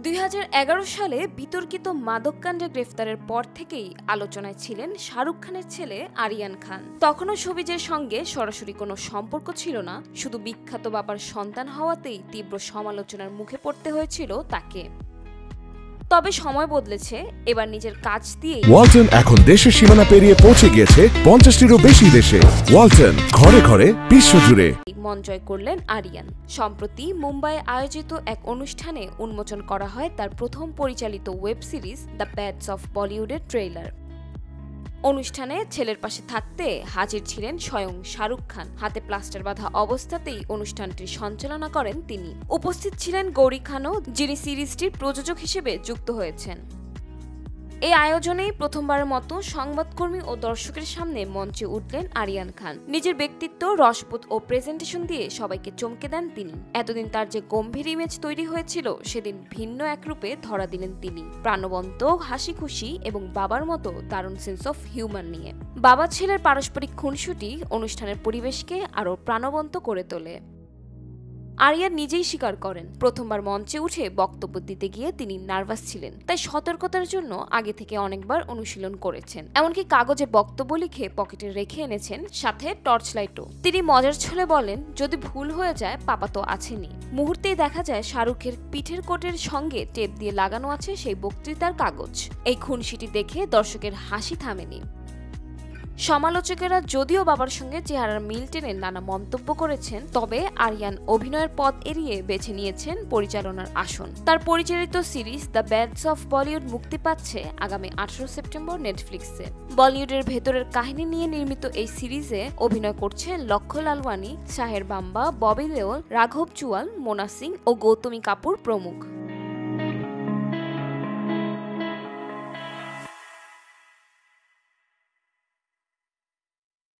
2011 সালে বিতর্কিত মাদককাণ্ডে গ্রেফতারের পর থেকেই আলোচনায় ছিলেন শাহরুখ খানের ছেলে আরিয়ান খান। তখনও শোবিজের সঙ্গে সরাসরি কোনো সম্পর্ক ছিল না, শুধু বিখ্যাত বাবার সন্তান হওয়াতেই তীব্র সমালোচনার মুখে পড়তে হয়েছিল তাকে। তবে সময় বদলেছে, এবার নিজের কাজ দিয়ে ওয়ালটন এখন দেশের সীমানা পেরিয়ে পৌঁছে গিয়েছে 50টিরও বেশি দেশে। ওয়ালটন, ঘরে ঘরে বিশ্বজুড়ে। মন জয় করলেন আরিয়ান। সম্প্রতি মুম্বাইয়ে আয়োজিত এক অনুষ্ঠানে উন্মোচন করা হয় তার প্রথম পরিচালিত ওয়েব সিরিজ দ্য ব্যাডস অফ বলিউডের ট্রেইলার। অনুষ্ঠানে ছেলের পাশে থাকতে হাজির ছিলেন স্বয়ং শাহরুখ খান। হাতে প্লাস্টার বাঁধা অবস্থাতেই অনুষ্ঠানটির সঞ্চালনা করেন তিনি। উপস্থিত ছিলেন গৌরী খানও, যিনি সিরিজটির প্রযোজক হিসেবে যুক্ত হয়েছেন। এই আয়োজনেই প্রথমবারের মতো সংবাদকর্মী ও দর্শকের সামনে মঞ্চে উঠলেন আরিয়ান খান। নিজের ব্যক্তিত্ব, রসবোধ ও প্রেজেন্টেশন দিয়ে সবাইকে চমকে দেন তিনি। এতদিন তার যে গম্ভীর ইমেজ তৈরি হয়েছিল, সেদিন ভিন্ন এক রূপে ধরা দিলেন তিনি, প্রাণবন্ত, হাসি খুশি এবং বাবার মতো দারুণ সেন্স অফ হিউমার নিয়ে। বাবা ছেলের পারস্পরিক খুনসুটি অনুষ্ঠানের পরিবেশকে আরও প্রাণবন্ত করে তোলে। আরিয়ান নিজেই স্বীকার করেন, প্রথমবার মঞ্চে উঠে বক্তব্য দিতে গিয়ে তিনি নার্ভাস ছিলেন, তাই সতর্কতার জন্য আগে থেকে অনেকবার অনুশীলন করেছেন। এমনকি কাগজে বক্তব্য লিখে পকেটে রেখে এনেছেন, সাথে টর্চ লাইটও। তিনি মজার ছলে বলেন, যদি ভুল হয়ে যায় পাপা তো আছেনই। মুহূর্তেই দেখা যায় শাহরুখের পিঠের কোটের সঙ্গে টেপ দিয়ে লাগানো আছে সেই বক্তৃতার কাগজ। এই খুনসিটি দেখে দর্শকের হাসি থামেনি। সমালোচকেরা যদিও বাবার সঙ্গে চেহারার মিল টেনে নানা মন্তব্য করেছেন, তবে আরিয়ান অভিনয়ের পথ এড়িয়ে বেছে নিয়েছেন পরিচালনার আসন। তার পরিচালিত সিরিজ দ্য ব্যাডস অফ বলিউড মুক্তি পাচ্ছে আগামী 18 সেপ্টেম্বর নেটফ্লিক্সে। বলিউডের ভেতরের কাহিনী নিয়ে নির্মিত এই সিরিজে অভিনয় করছেন লক্ষ্য লালওয়ানি, শাহের বাম্বা, ববি দেওল, রাঘব চুয়াল, মোনা সিং ও গৌতমী কাপুর প্রমুখ।